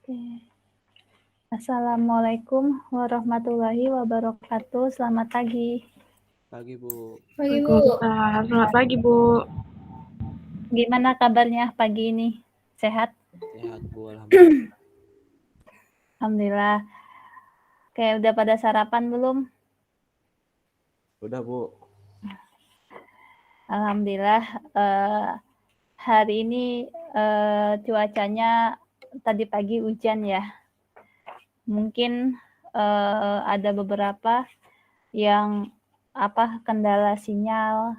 Oke. Assalamualaikum warahmatullahi wabarakatuh. Selamat pagi. Pagi, Bu. Pagi, Bu. Selamat pagi, Bu. Gimana kabarnya pagi ini? Sehat? Sehat, Bu. Alhamdulillah. Alhamdulillah. Oke, udah pada sarapan belum? Udah, Bu. Alhamdulillah. Hari ini cuacanya tadi pagi hujan ya. Mungkin ada beberapa yang kendala sinyal.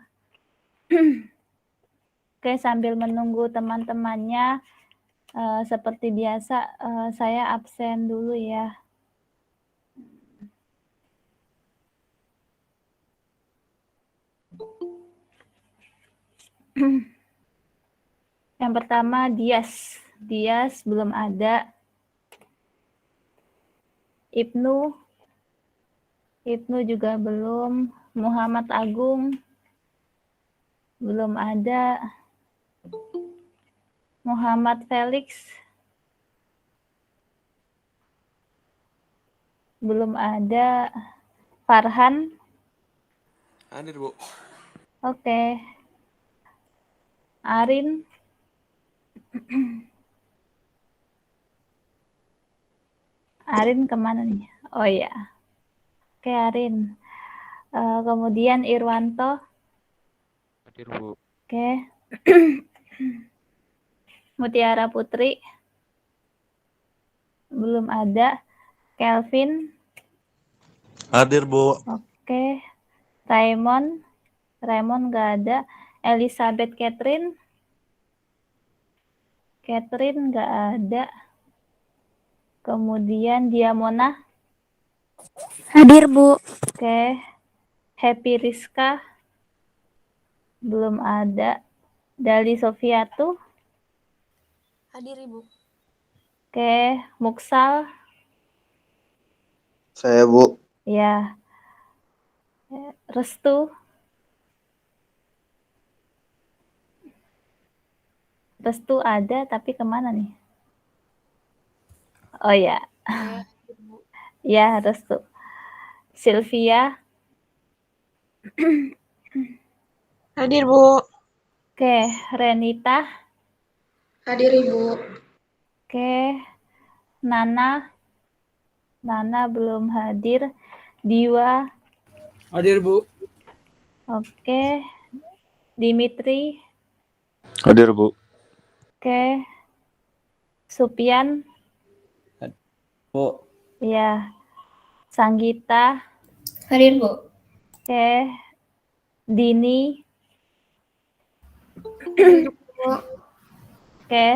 Oke, sambil menunggu teman-temannya, seperti biasa saya absen dulu ya. Yang pertama Dias belum ada. Ibnu juga belum. Muhammad Agung belum ada. Muhammad Felix belum ada. Farhan Hadir, Bu. oke. Arin kemana nih? Oh ya, oke Arin. Kemudian Irwanto. Hadir, Bu. Oke. Mutiara Putri belum ada. Kelvin Hadir, Bu. oke. Raymond nggak ada. Elizabeth Catherine nggak ada. Kemudian Diamona Hadir, Bu. oke. Happy Rizka belum ada. Dali Sofiatu Hadir, Ibu. oke. Muksal Saya, Bu. ya. Restu ada tapi kemana nih? Oh ya, ya Restu. Sylvia Hadir, Bu. oke. Renita Hadir, Ibu. oke. Nana belum hadir. Diwa Hadir, Bu. oke. Dimitri Hadir, Bu. oke. Supian Bu. ya. Sanggita Hadir, Bu. oke. Dini Hadir, Bu. oke.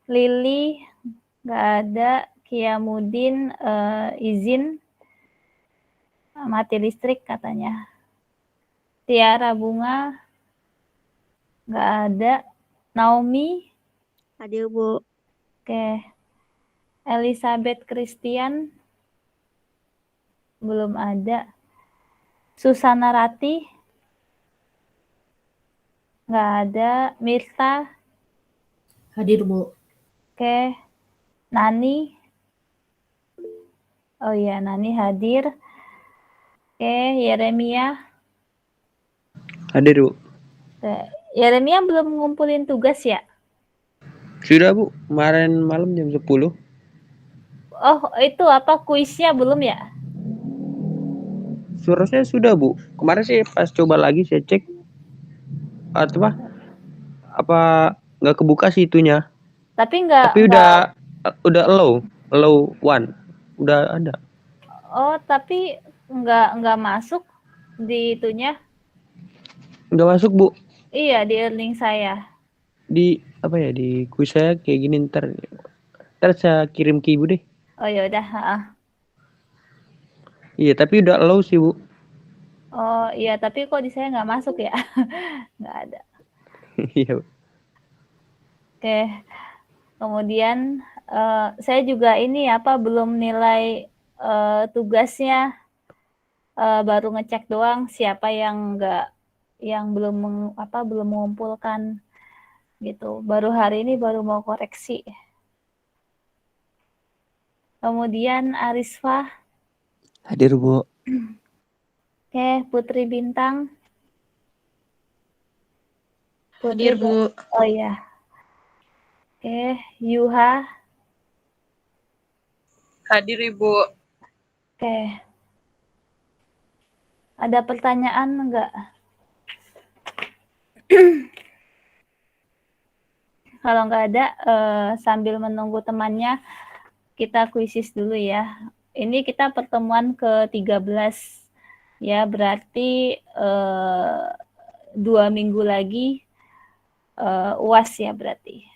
Lili nggak ada. Kiamudin izin mati listrik katanya. Tiara Bunga nggak ada. Naomi Hadir, Bu. oke. Elizabeth Christian belum ada. Susana Rati nggak ada. Mirta Hadir, Bu. oke. Nani oh iya Nani hadir. Oke. Yeremia Hadir, Bu. oke. Yeremia belum ngumpulin tugas ya? Sudah, Bu. Kemarin malam jam 10. Oh itu kuisnya belum ya? Seharusnya sudah, Bu. Kemarin sih pas coba lagi saya cek apa nggak kebuka sih itunya. Tapi udah allow one. Udah ada. Oh tapi nggak masuk di itunya? Nggak masuk, Bu. Iya di earning saya. Di kuis saya kayak gini ntar saya kirim ke Ibu deh. Oh ya udah. Iya, tapi udah allow sih, Bu. Oh iya tapi kok di saya nggak masuk ya? Nggak ada. Iya, Bu. Oke. Kemudian saya juga ini belum nilai tugasnya. Baru ngecek doang siapa yang belum mengumpulkan gitu. Baru hari ini baru mau koreksi. Kemudian Arisfa. Hadir, Bu. Oke, Putri Bintang. Hadir, Bu. Oh iya. Oke, Yuha. Hadir, Ibu. Oke. Ada pertanyaan enggak? Kalau nggak ada, sambil menunggu temannya, kita kuisis dulu ya. Ini kita pertemuan ke-13. Ya, berarti 2 minggu lagi UAS ya berarti.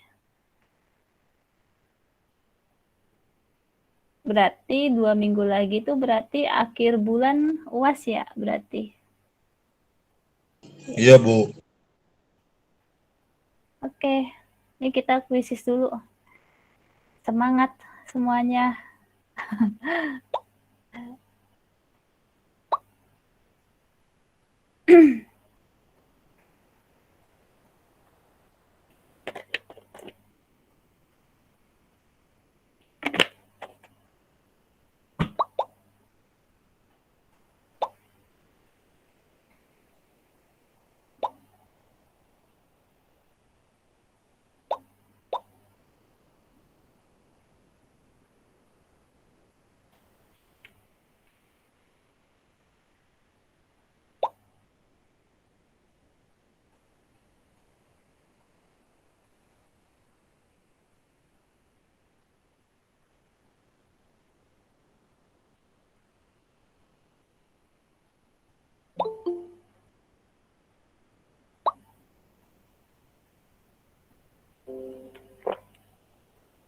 Berarti 2 minggu lagi itu berarti akhir bulan UAS ya berarti. Iya, Bu. Oke, ini kita kuisis dulu. Semangat semuanya.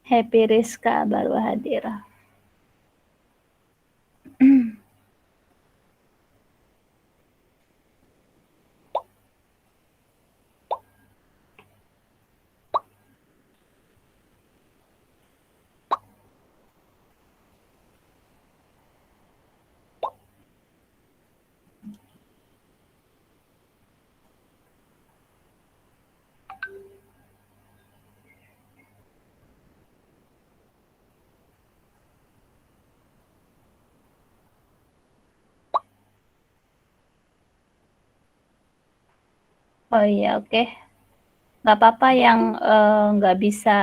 Happy Rizka baru hadir. Oh iya, oke. Nggak apa-apa yang nggak bisa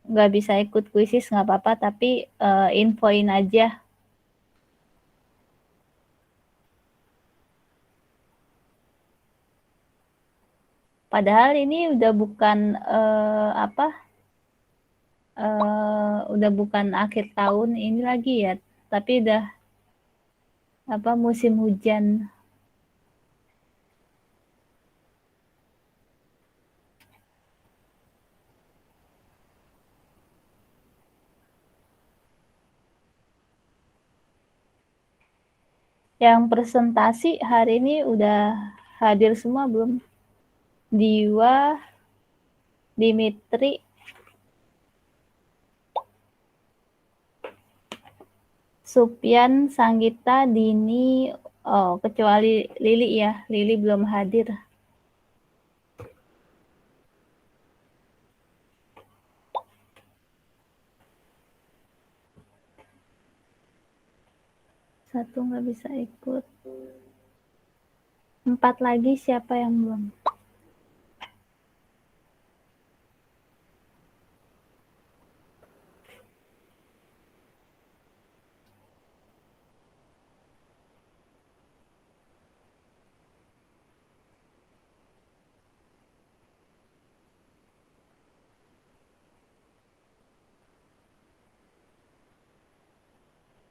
nggak bisa ikut kuisis nggak apa-apa, tapi infoin aja. Padahal ini udah bukan udah bukan akhir tahun ini lagi ya, tapi udah musim hujan. Yang presentasi hari ini udah hadir semua belum? Diwa, Dimitri, Supyan, Sanggita, Dini, oh kecuali Lili ya, Lili belum hadir. Satu nggak bisa ikut. 4 lagi siapa yang belum?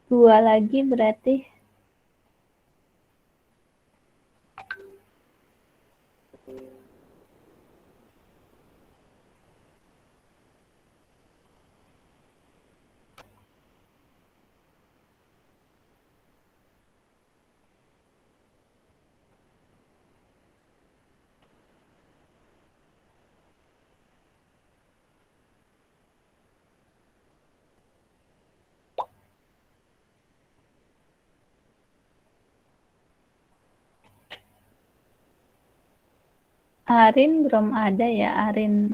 Dua lagi berarti. Arin belum ada ya, Arin.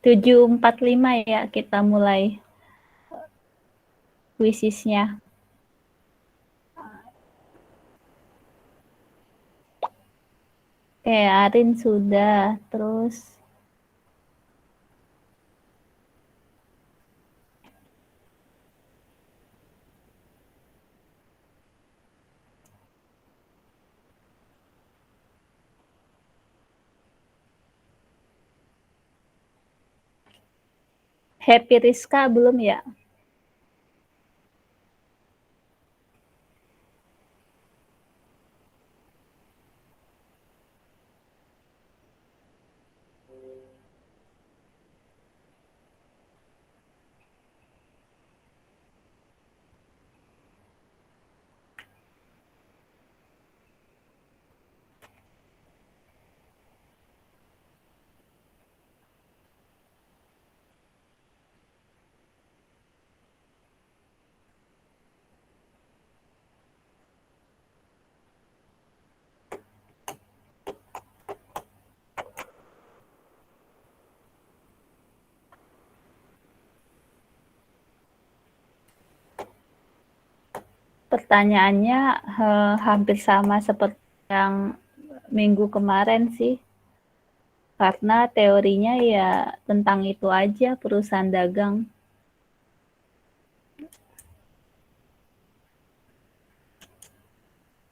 7.45 ya kita mulai kuisisnya. Oke, Arin sudah. Terus Happy Rizka belum ya? Pertanyaannya hampir sama seperti yang minggu kemarin sih. Karena teorinya ya tentang itu aja, perusahaan dagang.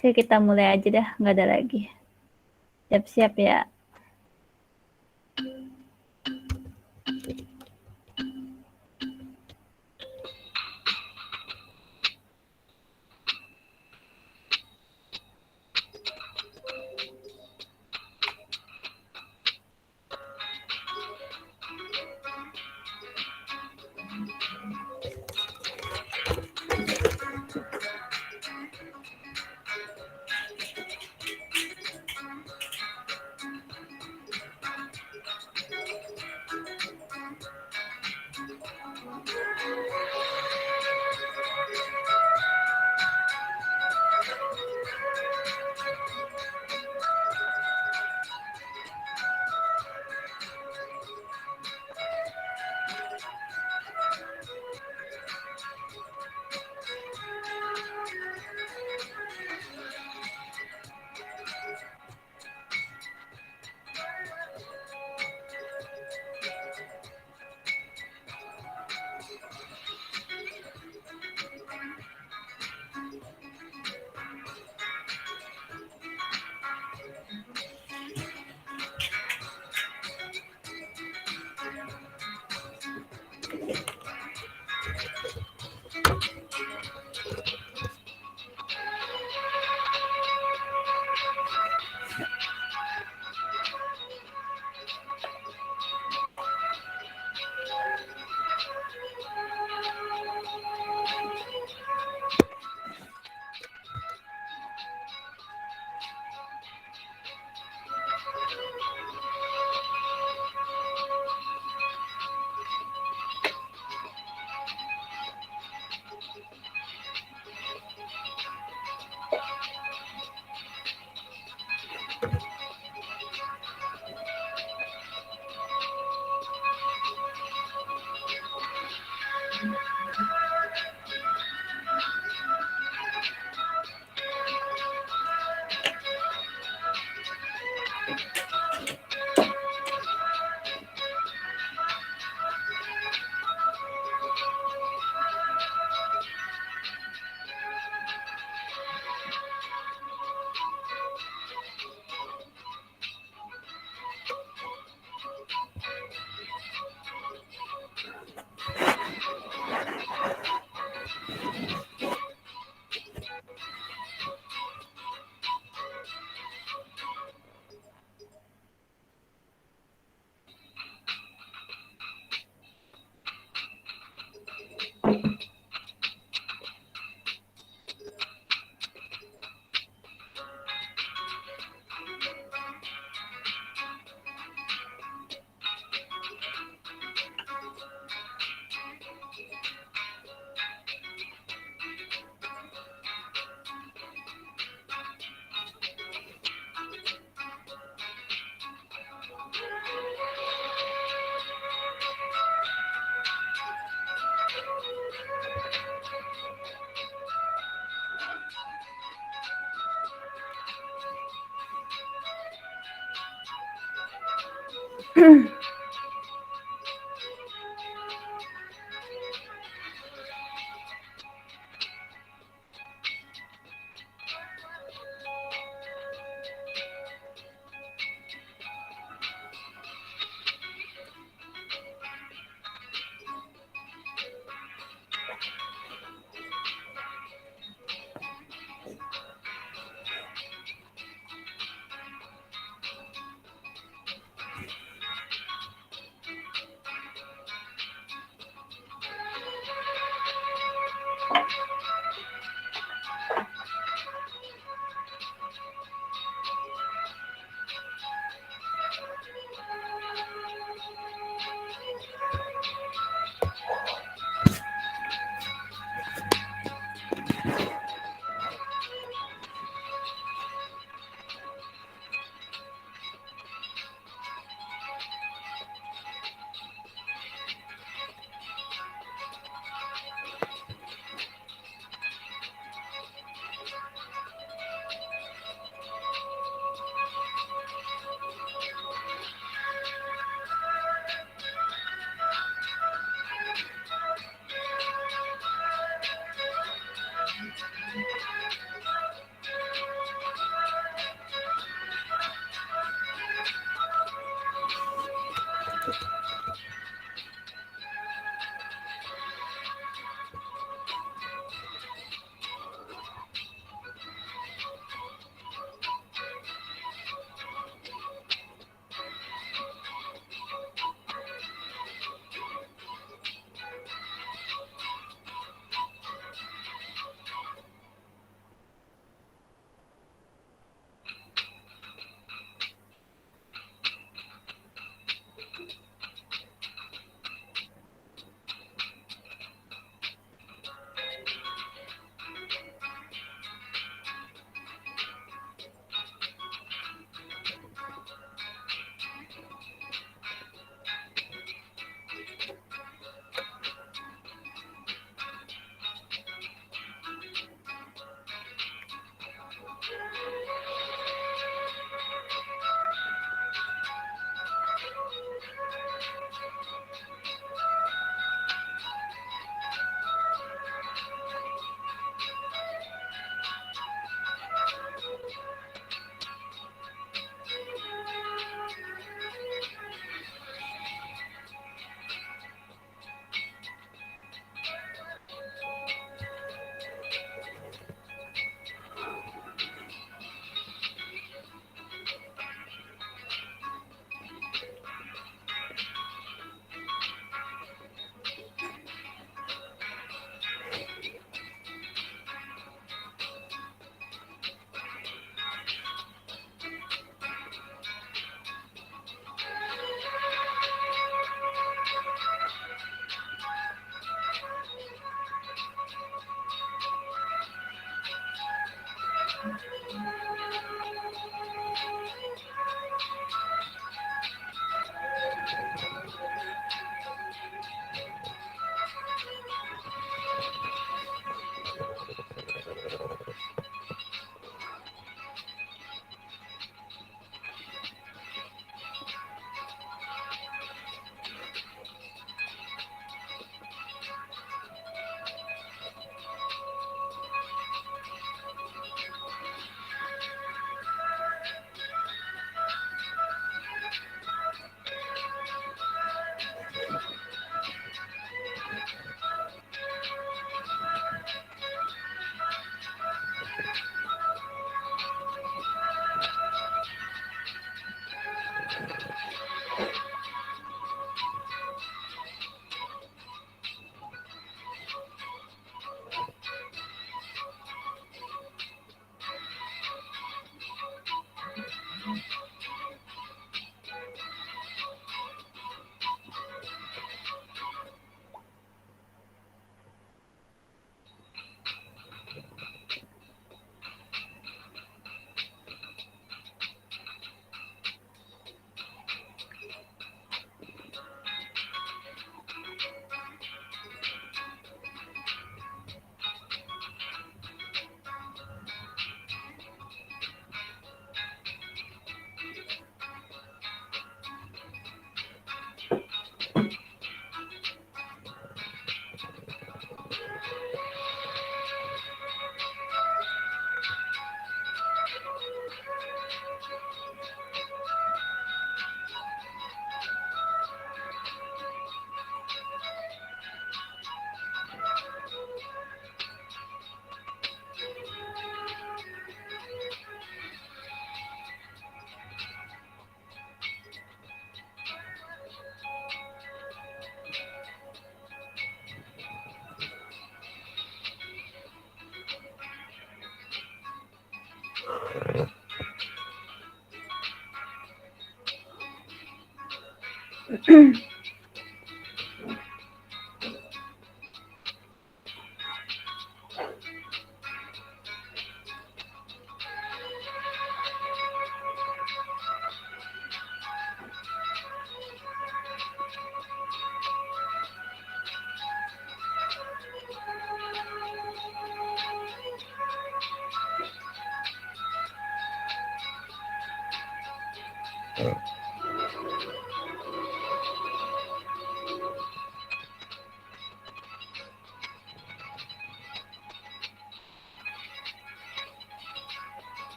Oke, kita mulai aja dah, nggak ada lagi. Siap-siap ya.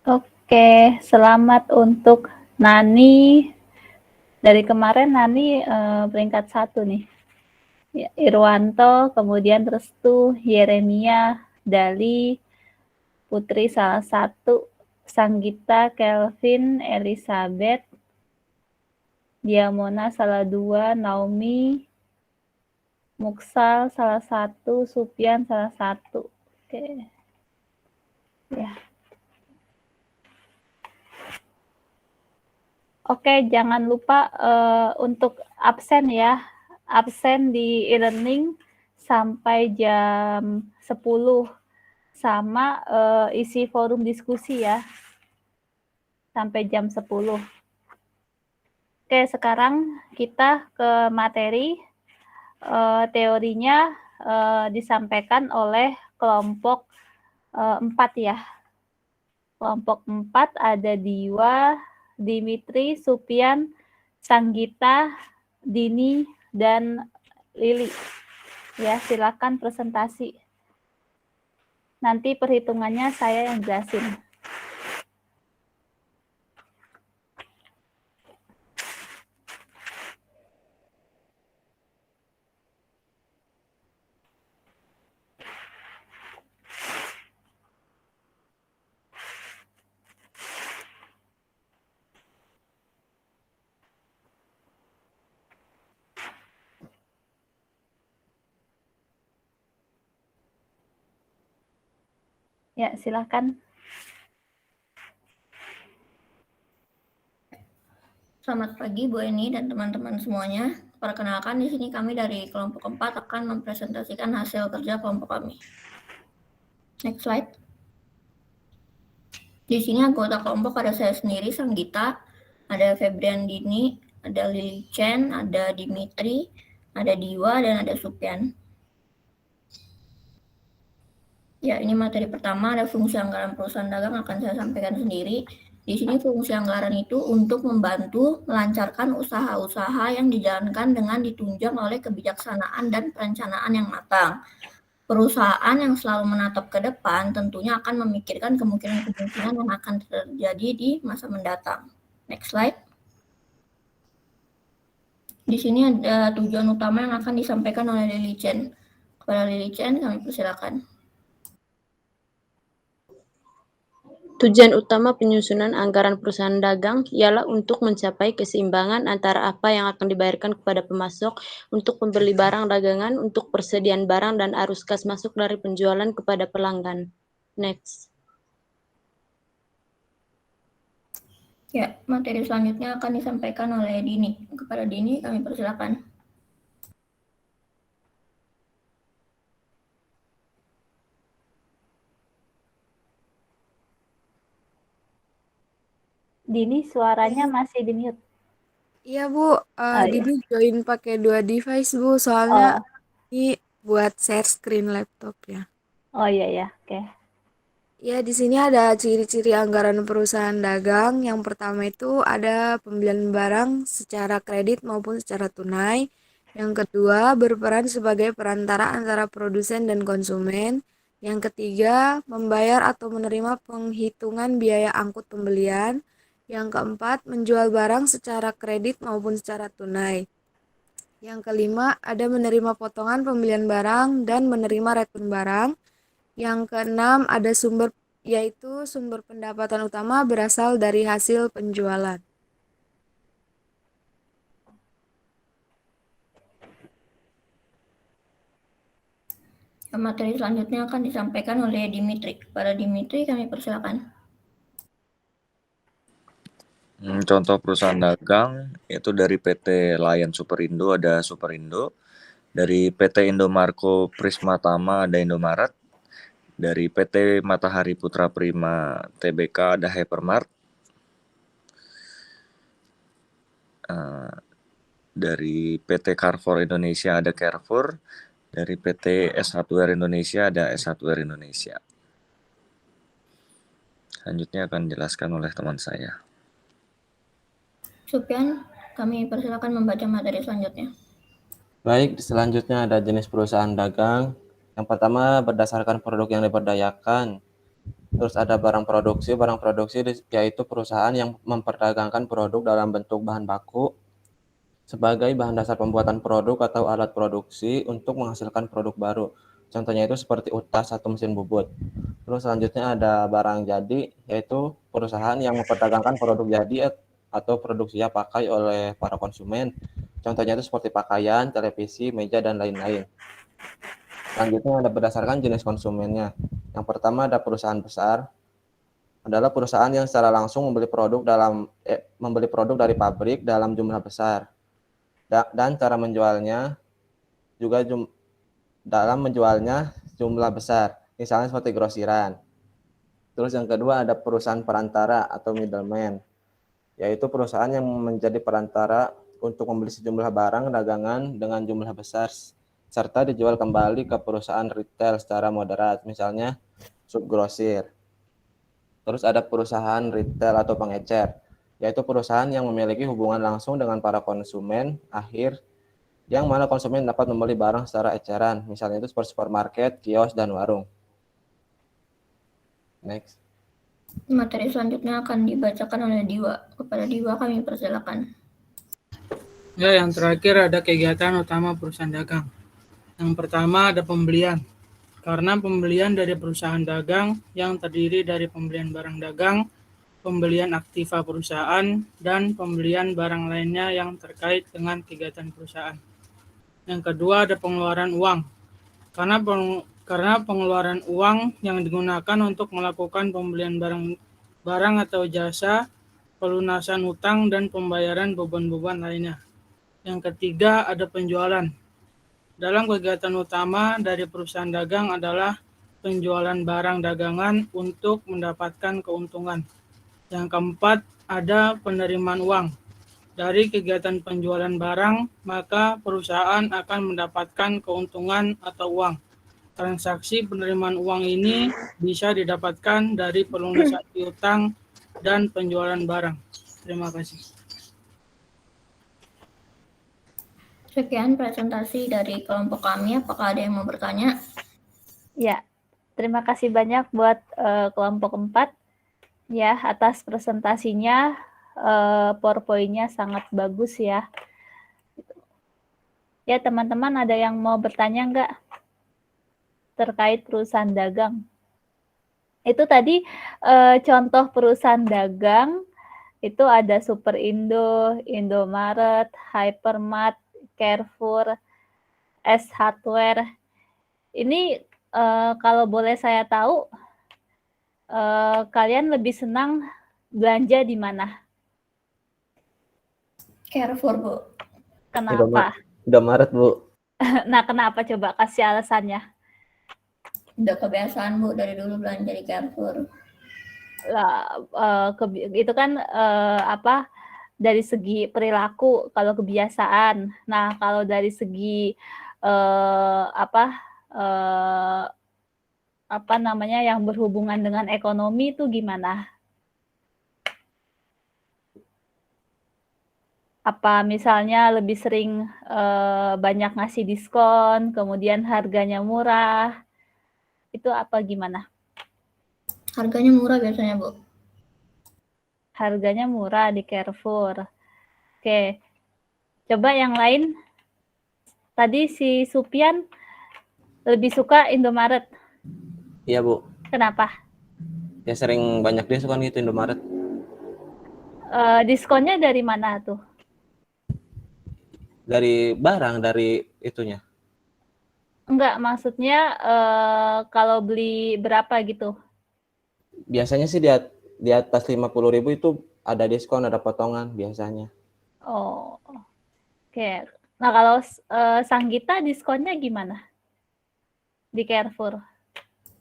Oke, selamat untuk Nani. Dari kemarin Nani peringkat 1 nih. Ya, Irwanto, kemudian Restu, Yeremia, Dali, Putri salah 1, Sanggita, Kelvin, Elizabeth, Diamona salah 2, Naomi, Muksal salah 1, Supian salah 1. Oke. Ya. Oke, jangan lupa untuk absen ya. Absen di e-learning sampai jam 10 sama isi forum diskusi ya. Sampai jam 10. Oke, sekarang kita ke materi. Teorinya disampaikan oleh kelompok 4 ya. Kelompok 4 ada Diwa, Dimitri, Supian, Sanggita, Dini, dan Lili. Ya, silakan presentasi. Nanti perhitungannya saya yang jelasin. Ya, silakan. Selamat pagi Bu Eni dan teman-teman semuanya. Perkenalkan, di sini kami dari kelompok 4 akan mempresentasikan hasil kerja kelompok kami. Next slide. Di sini anggota kelompok ada saya sendiri, Sanggita, ada Febrian Dini, ada Lily Chen, ada Dimitri, ada Diwa, dan ada Supyan. Ya, ini materi pertama, ada fungsi anggaran perusahaan dagang akan saya sampaikan sendiri. Di sini fungsi anggaran itu untuk membantu melancarkan usaha-usaha yang dijalankan dengan ditunjang oleh kebijaksanaan dan perencanaan yang matang. Perusahaan yang selalu menatap ke depan tentunya akan memikirkan kemungkinan-kemungkinan yang akan terjadi di masa mendatang. Next slide. Di sini ada tujuan utama yang akan disampaikan oleh Lily Chen. Kepada Lily Chen, kami persilakan. Tujuan utama penyusunan anggaran perusahaan dagang ialah untuk mencapai keseimbangan antara apa yang akan dibayarkan kepada pemasok untuk membeli barang dagangan, untuk persediaan barang, dan arus kas masuk dari penjualan kepada pelanggan. Next. Ya, materi selanjutnya akan disampaikan oleh Dini. Kepada Dini, kami persilakan. Dini, suaranya masih di mute. Iya Bu, iya. Dini join pakai 2 device Bu, soalnya ini buat share screen laptop ya. Oh iya ya, oke. Ya, di sini ada ciri-ciri anggaran perusahaan dagang. Yang pertama itu ada pembelian barang secara kredit maupun secara tunai. Yang kedua, berperan sebagai perantara antara produsen dan konsumen. Yang ketiga, membayar atau menerima penghitungan biaya angkut pembelian. Yang keempat, menjual barang secara kredit maupun secara tunai. Yang kelima, ada menerima potongan pembelian barang dan menerima return barang. Yang keenam, ada yaitu sumber pendapatan utama berasal dari hasil penjualan. Materi selanjutnya akan disampaikan oleh Dimitri. Kepada Dimitri, kami persilakan. Contoh perusahaan dagang itu dari PT Lion Superindo ada Superindo, dari PT Indomarko Prisma Tama ada Indomaret, dari PT Matahari Putra Prima TBK ada Hypermart, dari PT Carrefour Indonesia ada Carrefour, dari PT S Hardware Indonesia ada S Hardware Indonesia. Selanjutnya akan dijelaskan oleh teman saya. Supyan, kami persilakan membaca materi selanjutnya. Baik, selanjutnya ada jenis perusahaan dagang. Yang pertama berdasarkan produk yang diberdayakan. Terus ada barang produksi yaitu perusahaan yang memperdagangkan produk dalam bentuk bahan baku sebagai bahan dasar pembuatan produk atau alat produksi untuk menghasilkan produk baru. Contohnya itu seperti utas atau mesin bubut. Terus selanjutnya ada barang jadi, yaitu perusahaan yang memperdagangkan produk jadi atau produk siap pakai oleh para konsumen. Contohnya itu seperti pakaian, televisi, meja, dan lain-lain. Selanjutnya ada berdasarkan jenis konsumennya. Yang pertama ada perusahaan besar, adalah perusahaan yang secara langsung membeli produk dari pabrik dalam jumlah besar. Dan cara menjualnya juga dalam menjualnya jumlah besar, misalnya seperti grosiran. Terus yang kedua ada perusahaan perantara atau middleman, yaitu perusahaan yang menjadi perantara untuk membeli sejumlah barang dagangan dengan jumlah besar serta dijual kembali ke perusahaan retail secara moderat, misalnya subgrosir. Terus ada perusahaan retail atau pengecer, yaitu perusahaan yang memiliki hubungan langsung dengan para konsumen akhir, yang mana konsumen dapat membeli barang secara eceran, misalnya itu seperti supermarket, kios, dan warung. Next. Materi selanjutnya akan dibacakan oleh Diwa. Kepada Diwa kami persilakan. Ya, yang terakhir ada kegiatan utama perusahaan dagang. Yang pertama ada pembelian. Karena pembelian dari perusahaan dagang yang terdiri dari pembelian barang dagang, pembelian aktiva perusahaan, dan pembelian barang lainnya yang terkait dengan kegiatan perusahaan. Yang kedua ada pengeluaran uang. Karena karena pengeluaran uang yang digunakan untuk melakukan pembelian barang atau jasa, pelunasan hutang, dan pembayaran beban-beban lainnya. Yang ketiga, ada penjualan. Dalam kegiatan utama dari perusahaan dagang adalah penjualan barang dagangan untuk mendapatkan keuntungan. Yang keempat, ada penerimaan uang. Dari kegiatan penjualan barang, maka perusahaan akan mendapatkan keuntungan atau uang. Transaksi penerimaan uang ini bisa didapatkan dari pelunasan piutang dan penjualan barang. Terima kasih. Sekian presentasi dari kelompok kami. Apakah ada yang mau bertanya? Ya, terima kasih banyak buat kelompok 4 ya atas presentasinya. PowerPoint-nya sangat bagus ya. Ya, teman-teman ada yang mau bertanya nggak terkait perusahaan dagang? Itu tadi contoh perusahaan dagang itu ada Superindo, Indomaret, Hypermart, Carrefour, S Hardware. Ini kalau boleh saya tahu, kalian lebih senang belanja di mana? Carrefour, Bu. Kenapa? Indomaret, Bu. Nah, kenapa coba kasih alasannya? Udah kebiasaan, Bu, dari dulu belanja di Carrefour. Lah, itu kan dari segi perilaku kalau kebiasaan. Nah, kalau dari segi yang berhubungan dengan ekonomi itu gimana? Apa misalnya lebih sering banyak ngasih diskon, kemudian harganya murah, itu apa gimana? Harganya murah biasanya, Bu. Harganya murah di Carrefour. Oke, coba yang lain. Tadi si Supian lebih suka Indomaret. Iya, Bu. Kenapa? Ya sering banyak diskon gitu Indomaret. Diskonnya dari mana tuh? Dari barang, dari itunya. Enggak, maksudnya kalau beli berapa gitu? Biasanya sih di atas 50.000 itu ada diskon, ada potongan biasanya. Oh, oke. Nah, kalau Sanggita diskonnya gimana? Di Carrefour?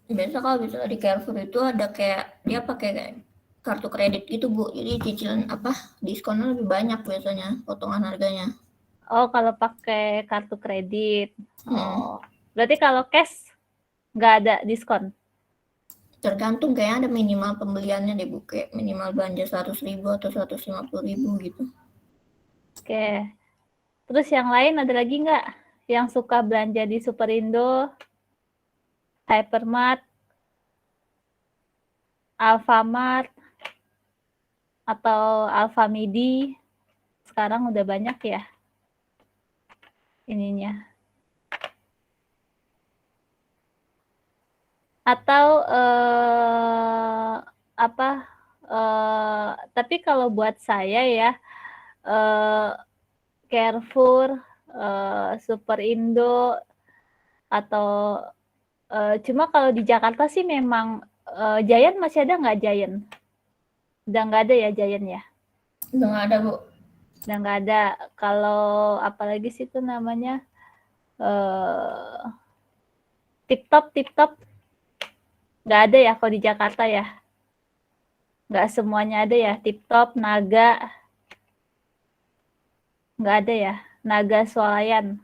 Biasa kalau misalnya di Carrefour itu ada kayak dia pakai kayak kartu kredit gitu, Bu. Jadi cicilan diskonnya lebih banyak biasanya potongan harganya. Oh, kalau pakai kartu kredit. Oh, berarti kalau cash nggak ada diskon? Tergantung, kayaknya ada minimal pembeliannya deh, Bu. Kayak minimal belanja 100.000 atau 150.000 gitu. Oke. Terus yang lain ada lagi nggak yang suka belanja di Superindo, Hypermart, Alfamart, atau Alfamidi? Sekarang udah banyak ya ininya. Atau tapi kalau buat saya ya, Carrefour, Superindo, atau cuma kalau di Jakarta sih memang Giant masih ada nggak Giant? Udah nggak ada ya Giant ya? Udah nggak ada, Bu. Udah nggak ada. Kalau apalagi sih itu namanya TikTok nggak ada ya kalau di Jakarta ya? Nggak semuanya ada ya, TikTok, Naga, nggak ada ya, Naga Swalayan.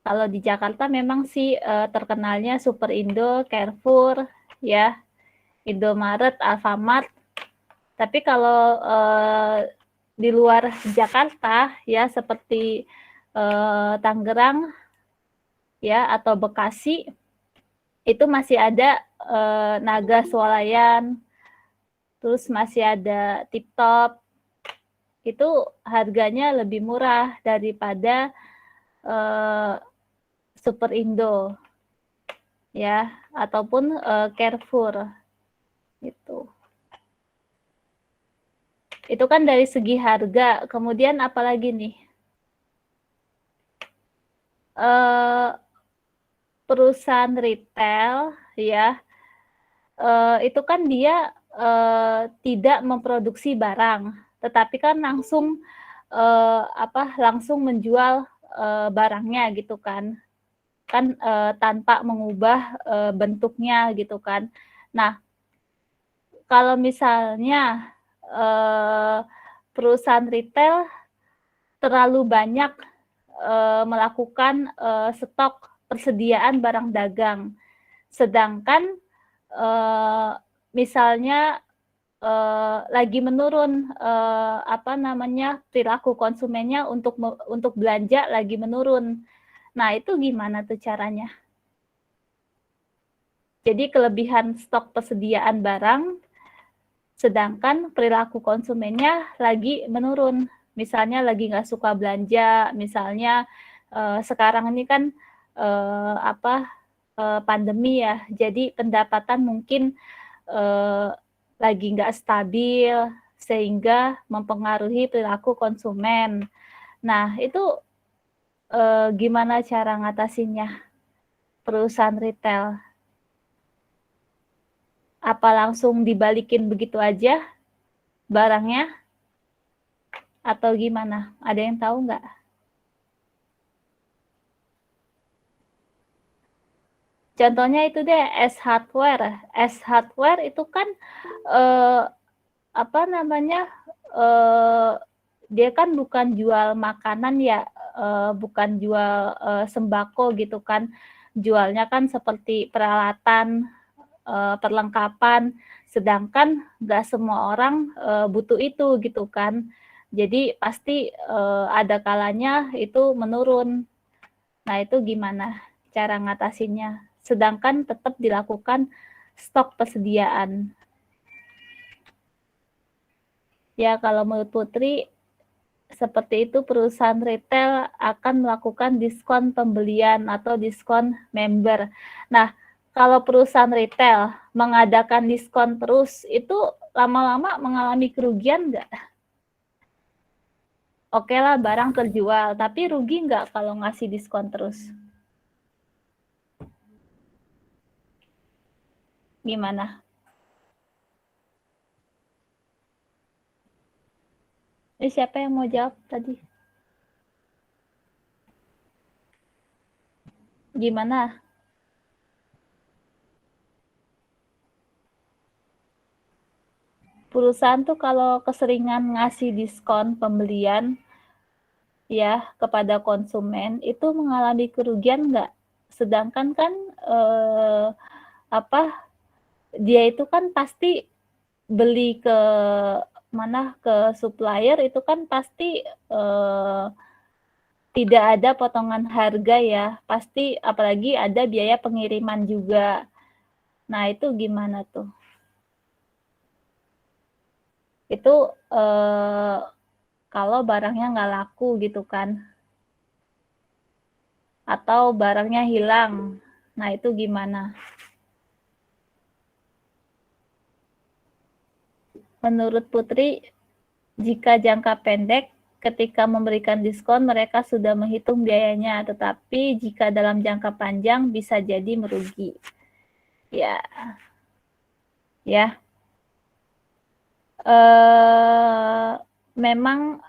Kalau di Jakarta memang sih terkenalnya Superindo, Carrefour, ya, Indomaret, Alfamart. Tapi kalau di luar Jakarta ya seperti Tangerang ya atau Bekasi itu masih ada Naga Swalayan, terus masih ada TikTok. Itu harganya lebih murah daripada Superindo ya ataupun Carrefour gitu. Itu kan dari segi harga. Kemudian apalagi nih? perusahaan retail ya, itu kan dia tidak memproduksi barang, tetapi kan langsung langsung menjual barangnya gitu kan tanpa mengubah bentuknya gitu kan. Nah, kalau misalnya perusahaan retail terlalu banyak melakukan stok persediaan barang dagang, sedangkan misalnya lagi menurun perilaku konsumennya untuk belanja lagi menurun. Nah, itu gimana tuh caranya? Jadi kelebihan stok persediaan barang, sedangkan perilaku konsumennya lagi menurun. Misalnya lagi nggak suka belanja, misalnya sekarang ini kan pandemi ya, jadi pendapatan mungkin lagi nggak stabil, sehingga mempengaruhi perilaku konsumen. Nah, itu gimana cara ngatasinnya perusahaan retail? Apa langsung dibalikin begitu aja barangnya? Atau gimana? Ada yang tahu nggak? Contohnya itu deh, S-Hardware. S-Hardware itu kan dia kan bukan jual makanan ya, bukan jual sembako gitu kan. Jualnya kan seperti peralatan, perlengkapan, sedangkan nggak semua orang butuh itu gitu kan. Jadi pasti ada kalanya itu menurun. Nah, itu gimana cara ngatasinnya? Sedangkan tetap dilakukan stok persediaan. Ya, kalau menurut Putri, seperti itu perusahaan retail akan melakukan diskon pembelian atau diskon member. Nah, kalau perusahaan retail mengadakan diskon terus, itu lama-lama mengalami kerugian nggak? Oke lah, barang terjual, tapi rugi nggak kalau ngasih diskon terus? Gimana? Ini siapa yang mau jawab tadi? Gimana? Perusahaan tuh kalau keseringan ngasih diskon pembelian ya kepada konsumen, itu mengalami kerugian nggak? Sedangkan kan dia itu kan pasti beli ke supplier itu kan pasti tidak ada potongan harga ya, pasti apalagi ada biaya pengiriman juga. Nah, itu gimana tuh? Itu kalau barangnya nggak laku gitu kan, atau barangnya hilang. Nah, itu gimana? Menurut Putri, jika jangka pendek, ketika memberikan diskon, mereka sudah menghitung biayanya, tetapi jika dalam jangka panjang bisa jadi merugi. Ya. Memang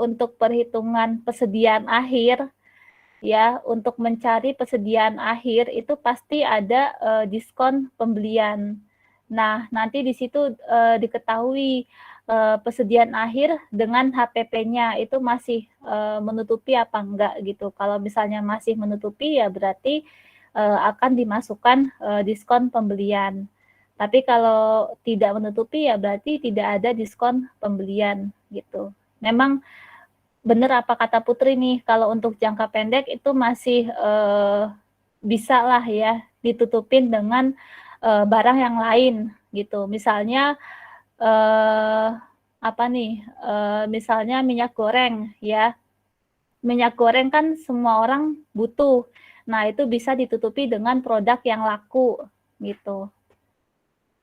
untuk perhitungan persediaan akhir, ya, untuk mencari persediaan akhir itu pasti ada diskon pembelian. Nah, nanti di situ diketahui persediaan akhir dengan HPP-nya itu masih menutupi apa enggak gitu. Kalau misalnya masih menutupi ya berarti akan dimasukkan diskon pembelian. Tapi kalau tidak menutupi ya berarti tidak ada diskon pembelian gitu. Memang benar apa kata Putri nih, kalau untuk jangka pendek itu masih bisa lah ya ditutupin dengan barang yang lain gitu. Misalnya misalnya minyak goreng ya. Minyak goreng kan semua orang butuh. Nah, itu bisa ditutupi dengan produk yang laku gitu.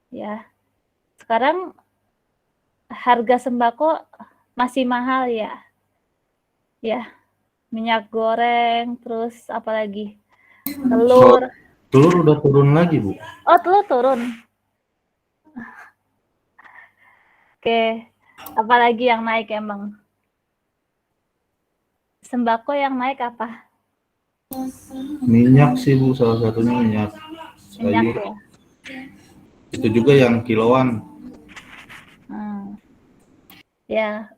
Ya. Sekarang harga sembako masih mahal ya. Ya. minyak goreng, terus apa lagi? Telur. Telur udah turun lagi, Bu. Oh, telur turun. Oke. Apalagi yang naik emang? Sembako yang naik apa? Minyak sih, Bu, salah satunya minyak. Minyak Sayur. ya. Itu juga yang kiloan. Ya.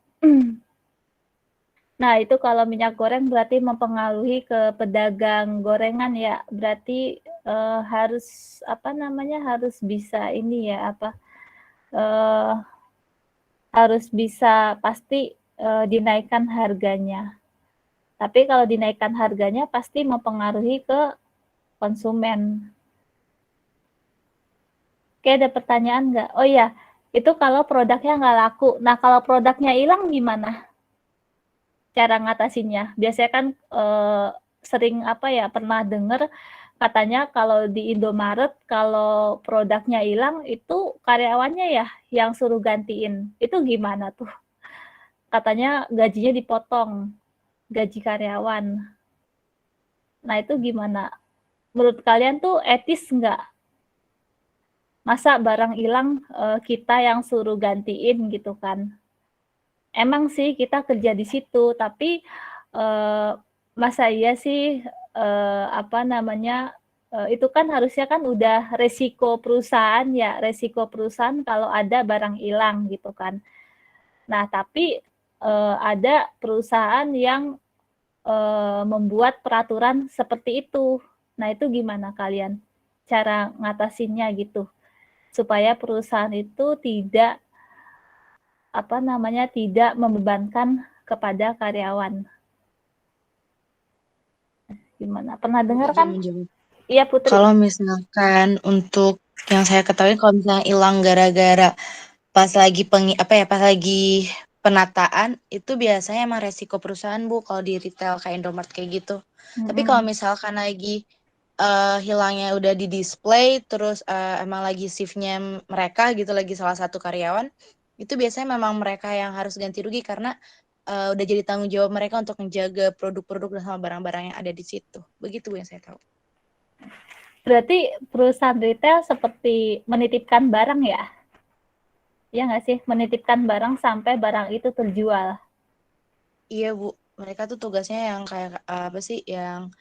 Nah, itu kalau minyak goreng berarti mempengaruhi ke pedagang gorengan ya. Berarti harus apa namanya? Harus bisa ini ya apa? Harus bisa pasti dinaikkan harganya. Tapi kalau dinaikkan harganya pasti mempengaruhi ke konsumen. Oke, ada pertanyaan nggak? Oh iya, itu kalau produknya nggak laku. Nah, kalau produknya hilang gimana? Cara ngatasinnya? Biasanya kan sering apa ya, pernah dengar katanya kalau di Indomaret kalau produknya hilang itu karyawannya ya yang suruh gantiin. Itu gimana tuh? Katanya gajinya dipotong, gaji karyawan. Nah, itu gimana? Menurut kalian tuh etis nggak? Masa barang hilang kita yang suruh gantiin gitu kan? Emang sih kita kerja di situ, tapi masa iya sih apa namanya itu kan harusnya kan udah resiko perusahaan ya, resiko perusahaan kalau ada barang hilang gitu kan. Nah, tapi ada perusahaan yang membuat peraturan seperti itu. Nah, itu gimana kalian cara ngatasinnya gitu? Supaya perusahaan itu tidak apa namanya tidak membebankan kepada karyawan. Gimana? Pernah dengar kan? Iya, Putri. Kalau misalkan untuk yang saya ketahui kalau misalnya hilang gara-gara pas lagi pas lagi penataan itu biasanya emang resiko perusahaan, Bu, kalau di retail kayak Indomaret kayak gitu. Tapi kalau misalkan lagi hilangnya udah di display terus emang lagi shiftnya mereka gitu, lagi salah satu karyawan, itu biasanya memang mereka yang harus ganti rugi karena udah jadi tanggung jawab mereka untuk menjaga produk-produk dan sama barang-barang yang ada di situ. Begitu, Bu, yang saya tahu. Berarti perusahaan retail seperti menitipkan barang ya? Iya nggak sih? Menitipkan barang sampai barang itu terjual. Iya, Bu. Mereka tuh tugasnya yang kayak apa sih, yang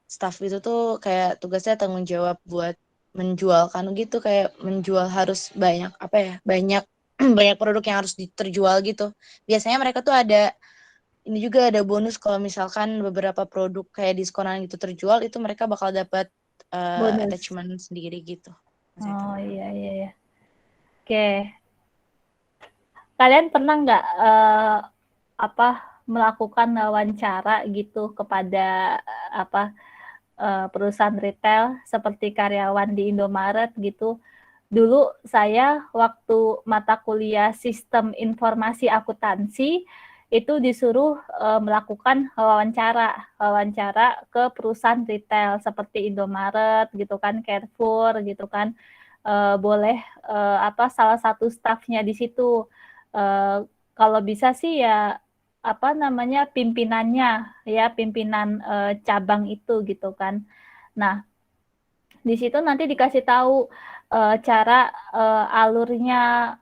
staff itu tuh kayak tugasnya tanggung jawab buat menjualkan gitu, kayak menjual harus banyak apa ya, banyak banyak produk yang harus terjual gitu. Biasanya mereka tuh ada ini juga ada bonus kalau misalkan beberapa produk kayak diskonan gitu terjual, itu mereka bakal dapat attachment sendiri gitu. Oh iya. Oke. Kalian pernah nggak melakukan wawancara gitu kepada perusahaan retail seperti karyawan di Indomaret gitu? Dulu saya waktu mata kuliah Sistem Informasi Akuntansi itu disuruh melakukan wawancara ke perusahaan retail seperti Indomaret gitu kan, Carrefour gitu kan. Boleh salah satu stafnya di situ. Kalau bisa sih ya pimpinannya ya, pimpinan cabang itu gitu kan. Nah, di situ nanti dikasih tahu cara alurnya,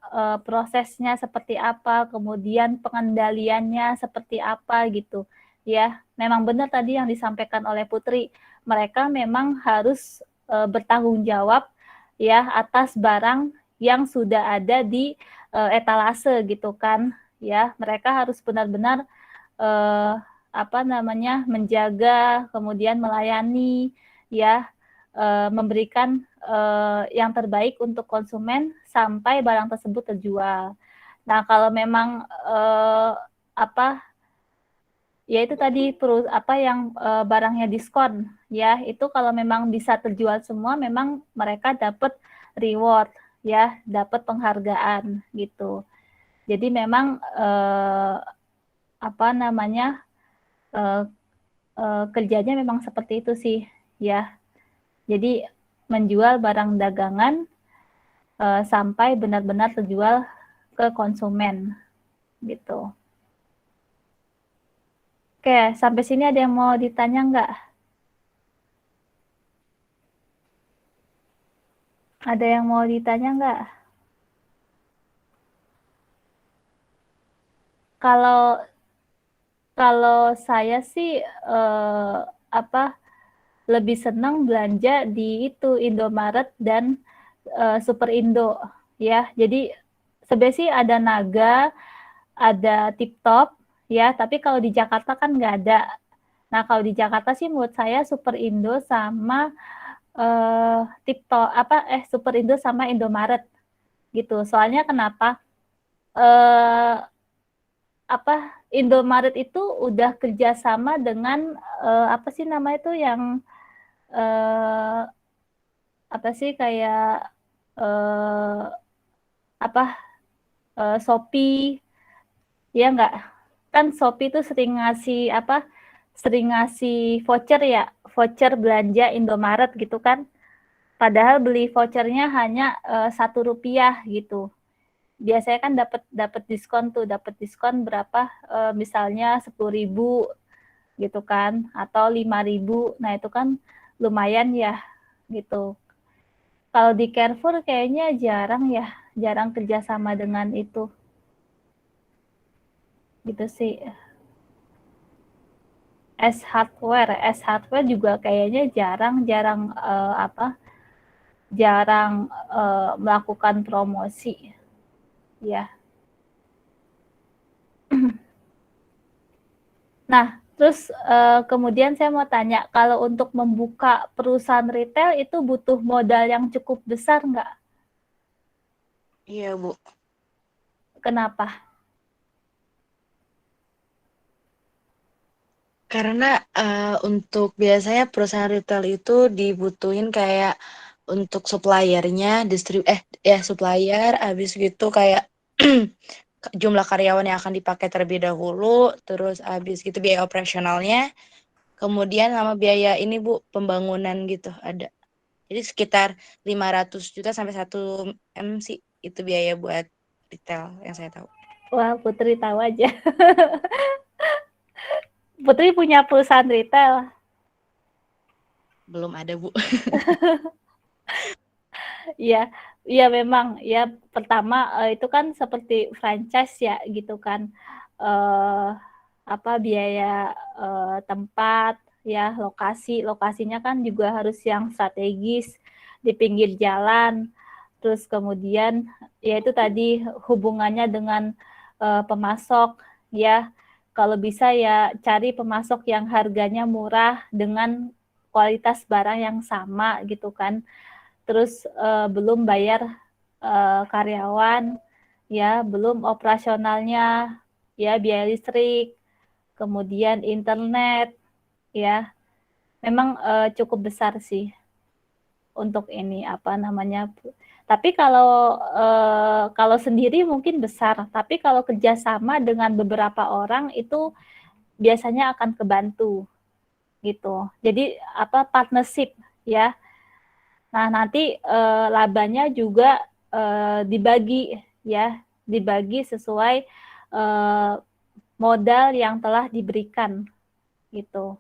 prosesnya seperti apa, kemudian pengendaliannya seperti apa gitu ya. Memang benar tadi yang disampaikan oleh Putri, mereka memang harus bertanggung jawab ya atas barang yang sudah ada di etalase gitu kan ya. Mereka harus benar-benar menjaga, kemudian melayani ya, memberikan yang terbaik untuk konsumen sampai barang tersebut terjual. Nah, kalau memang ya itu tadi barangnya diskon ya, itu kalau memang bisa terjual semua memang mereka dapat reward ya, dapat penghargaan gitu. Jadi memang kerjanya memang seperti itu sih ya. Jadi menjual barang dagangan sampai benar-benar terjual ke konsumen gitu. Oke, sampai sini ada yang mau ditanya nggak? Ada yang mau ditanya nggak? Kalau saya sih lebih senang belanja di itu Indomaret dan Superindo ya. Jadi sebenarnya sih ada Naga, ada TipTop ya, tapi kalau di Jakarta kan nggak ada. Nah, kalau di Jakarta sih menurut saya Superindo sama TipTop Superindo sama Indomaret gitu. Soalnya kenapa? Indomaret itu udah kerjasama dengan apa sih nama itu yang kayak Shopee, ya nggak? Kan Shopee itu sering ngasih voucher ya, voucher belanja Indomaret gitu kan. Padahal beli vouchernya hanya Rp1 gitu. Biasanya kan dapat diskon berapa? Misalnya 10.000 gitu kan, atau 5.000. Nah itu kan lumayan ya gitu. Kalau di Carrefour kayaknya jarang kerjasama dengan itu. Gitu sih. S Hardware juga kayaknya jarang melakukan promosi. Ya. Nah, terus kemudian saya mau tanya, kalau untuk membuka perusahaan retail itu butuh modal yang cukup besar nggak? Iya, Bu. Kenapa? Karena untuk biasanya perusahaan retail itu dibutuhin kayak untuk suppliernya, supplier, habis gitu kayak jumlah karyawan yang akan dipakai terlebih dahulu, terus habis gitu biaya operasionalnya, kemudian sama biaya ini Bu, pembangunan gitu ada. Jadi sekitar 500 juta sampai 1 M sih itu biaya buat retail yang saya tahu. Wah, Putri tahu aja. Putri punya perusahaan retail. Belum ada, Bu. Iya memang ya, pertama itu kan seperti franchise ya gitu kan, biaya tempat ya, lokasinya kan juga harus yang strategis di pinggir jalan, terus kemudian ya itu tadi hubungannya dengan pemasok ya, kalau bisa ya cari pemasok yang harganya murah dengan kualitas barang yang sama gitu kan. Terus belum bayar karyawan, ya belum operasionalnya, ya biaya listrik, kemudian internet, ya memang cukup besar sih untuk ini Tapi kalau sendiri mungkin besar, tapi kalau kerjasama dengan beberapa orang itu biasanya akan kebantu gitu. Jadi partnership ya. Nah, nanti labanya juga dibagi sesuai modal yang telah diberikan gitu.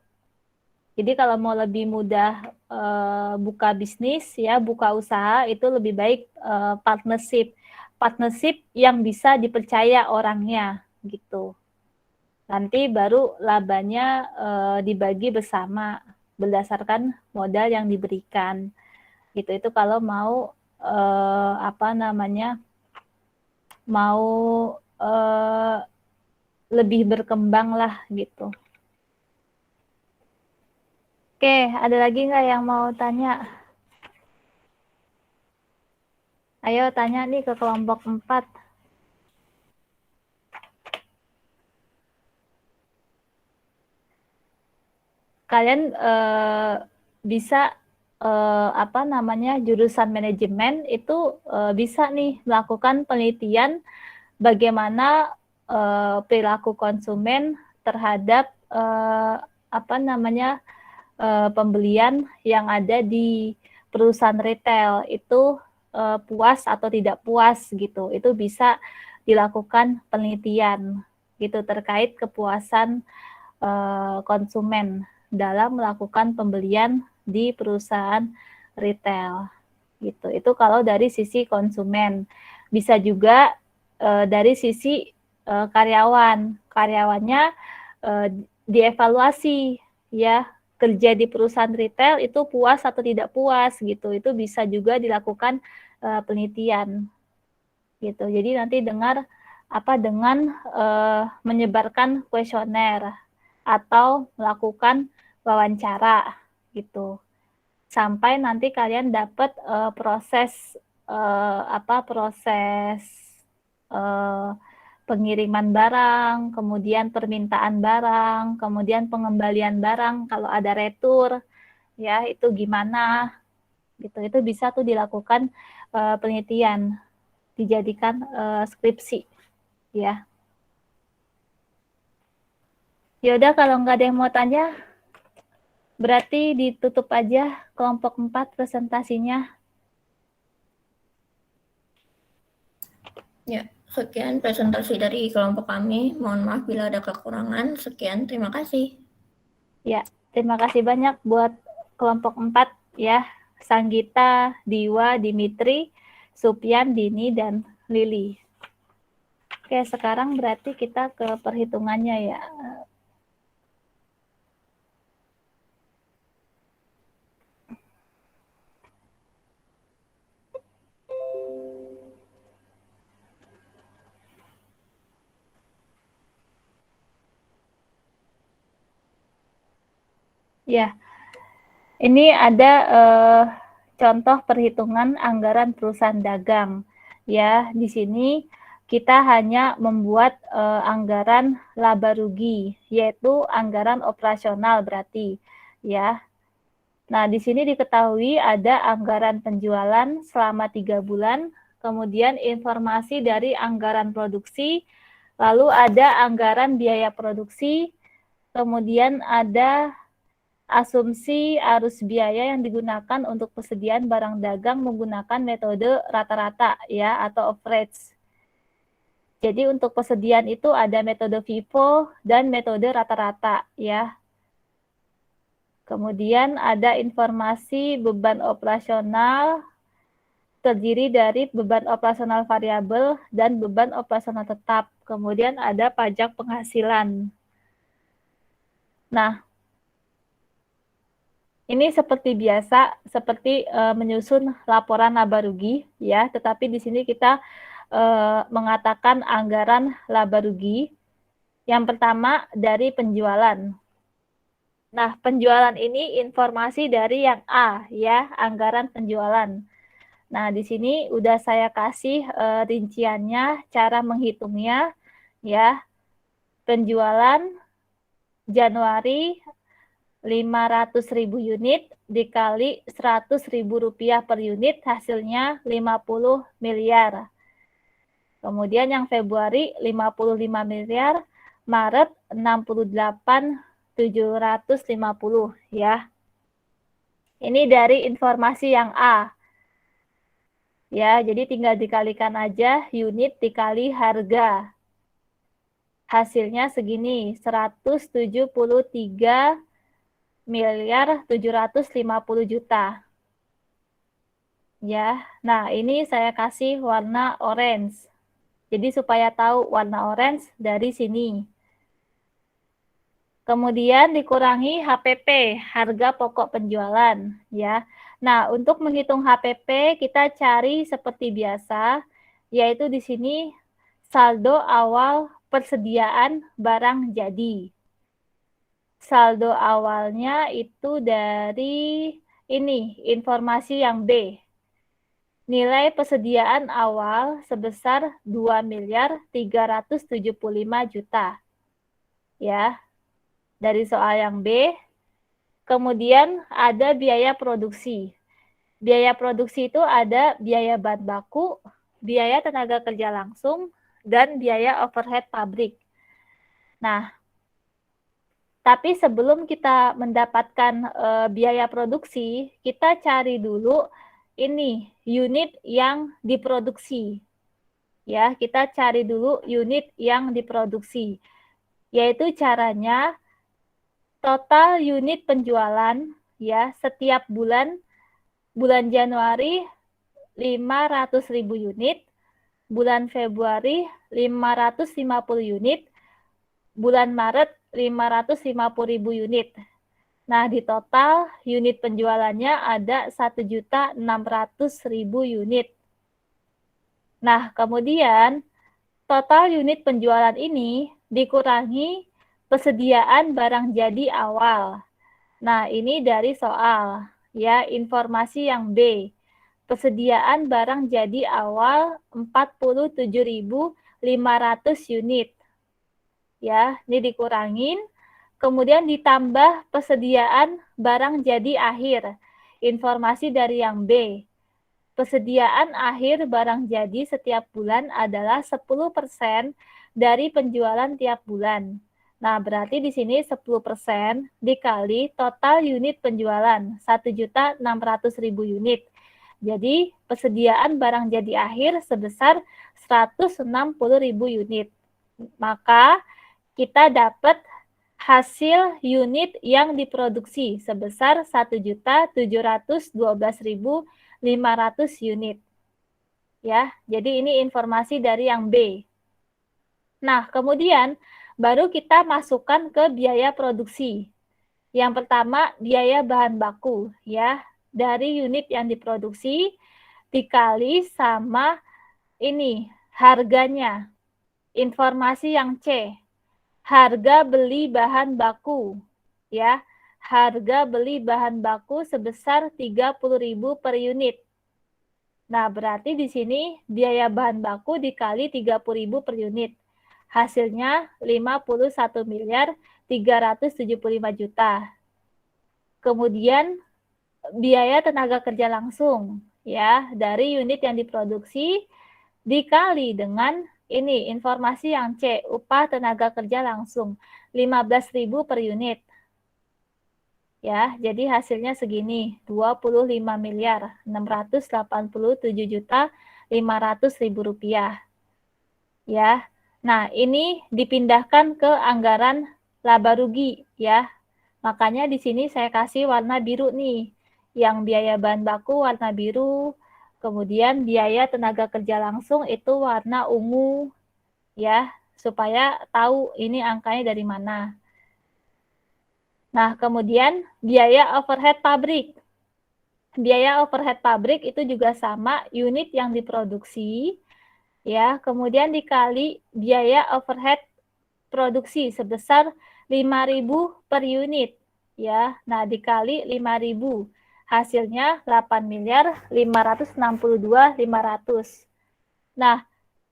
Jadi kalau mau lebih mudah buka bisnis ya, buka usaha itu lebih baik partnership yang bisa dipercaya orangnya gitu. Nanti baru labanya dibagi bersama berdasarkan modal yang diberikan. Gitu, itu kalau mau lebih berkembang lah gitu. Oke, ada lagi nggak yang mau tanya? Ayo tanya nih ke kelompok 4. Kalian bisa jurusan manajemen itu bisa nih melakukan penelitian bagaimana perilaku konsumen terhadap pembelian yang ada di perusahaan retail itu puas atau tidak puas gitu. Itu bisa dilakukan penelitian gitu terkait kepuasan konsumen dalam melakukan pembelian di perusahaan retail gitu. Itu kalau dari sisi konsumen. Bisa juga dari sisi karyawannya dievaluasi ya, kerja di perusahaan retail itu puas atau tidak puas gitu. Itu bisa juga dilakukan penelitian gitu. Jadi nanti dengan menyebarkan kuesioner atau melakukan wawancara gitu. Sampai nanti kalian dapat proses pengiriman barang, kemudian permintaan barang, kemudian pengembalian barang kalau ada retur, ya itu gimana gitu. Itu bisa tuh dilakukan penelitian, dijadikan skripsi, ya. Yaudah kalau nggak ada yang mau tanya, berarti ditutup aja kelompok 4 presentasinya. Ya, sekian presentasi dari kelompok kami. Mohon maaf bila ada kekurangan. Sekian, terima kasih. Ya, terima kasih banyak buat kelompok 4 ya. Sanggita, Diwa, Dimitri, Supyan, Dini, dan Lili. Oke, sekarang berarti kita ke perhitungannya ya. Ya, ini ada contoh perhitungan anggaran perusahaan dagang. Ya, di sini kita hanya membuat anggaran laba rugi, yaitu anggaran operasional berarti. Ya, nah di sini diketahui ada anggaran penjualan selama 3 bulan, kemudian informasi dari anggaran produksi, lalu ada anggaran biaya produksi, kemudian ada asumsi arus biaya yang digunakan untuk persediaan barang dagang menggunakan metode rata-rata ya atau average. Jadi untuk persediaan itu ada metode FIFO dan metode rata-rata ya. Kemudian ada informasi beban operasional terdiri dari beban operasional variabel dan beban operasional tetap. Kemudian ada pajak penghasilan. Nah, ini seperti biasa, seperti menyusun laporan laba rugi ya, tetapi di sini kita mengatakan anggaran laba rugi. Yang pertama dari penjualan. Nah, penjualan ini informasi dari yang A ya, anggaran penjualan. Nah, di sini udah saya kasih rinciannya, cara menghitungnya ya. Penjualan Januari 500.000 unit dikali Rp100.000 per unit, hasilnya 50 miliar. Kemudian yang Februari 55 miliar, Maret 68.750 ya. Ini dari informasi yang A. Ya, jadi tinggal dikalikan aja unit dikali harga. Hasilnya segini, 173.750 juta. Ya. Nah, ini saya kasih warna orange. Jadi supaya tahu warna orange dari sini. Kemudian dikurangi HPP, harga pokok penjualan ya. Nah, untuk menghitung HPP kita cari seperti biasa, yaitu di sini saldo awal persediaan barang jadi. Saldo awalnya itu dari ini, informasi yang B. Nilai persediaan awal sebesar 2.375 juta. Ya. Dari soal yang B. Kemudian ada biaya produksi. Biaya produksi itu ada biaya bahan baku, biaya tenaga kerja langsung, dan biaya overhead pabrik. Nah, tapi sebelum kita mendapatkan biaya produksi, kita cari dulu ini unit yang diproduksi. Ya, kita cari dulu unit yang diproduksi. Yaitu caranya total unit penjualan ya setiap bulan Januari 500.000 unit, bulan Februari 550 unit, bulan Maret 550.000 unit. Nah, di total unit penjualannya ada 1.600.000 unit. Nah, kemudian total unit penjualan ini dikurangi persediaan barang jadi awal. Nah, ini dari soal ya, informasi yang B. Persediaan barang jadi awal 47.500 unit. Ya, ini dikurangin, kemudian ditambah persediaan barang jadi akhir. Informasi dari yang B. Persediaan akhir barang jadi setiap bulan adalah 10% dari penjualan tiap bulan. Nah, berarti di sini 10% dikali total unit penjualan 1.600.000 unit. Jadi, persediaan barang jadi akhir sebesar 160.000 unit. Maka, kita dapat hasil unit yang diproduksi sebesar 1.712.500 unit. Ya, jadi ini informasi dari yang B. Nah, kemudian baru kita masukkan ke biaya produksi. Yang pertama, biaya bahan baku ya, dari unit yang diproduksi dikali sama ini harganya. Informasi yang C. Harga beli bahan baku ya. Harga beli bahan baku sebesar 30.000 per unit. Nah, berarti di sini biaya bahan baku dikali 30.000 per unit. Hasilnya 51.375 juta. Kemudian biaya tenaga kerja langsung ya dari unit yang diproduksi dikali dengan ini informasi yang C, upah tenaga kerja langsung 15.000 per unit. Ya, jadi hasilnya segini, 25.687.500.000 rupiah. Ya. Nah, ini dipindahkan ke anggaran laba rugi ya. Makanya di sini saya kasih warna biru nih. Yang biaya bahan baku warna biru, kemudian biaya tenaga kerja langsung itu warna ungu ya, supaya tahu ini angkanya dari mana. Nah, kemudian biaya overhead pabrik. Biaya overhead pabrik itu juga sama unit yang diproduksi ya, kemudian dikali biaya overhead produksi sebesar 5.000 per unit ya. Nah, dikali 5.000. Hasilnya 8.562.500. Nah,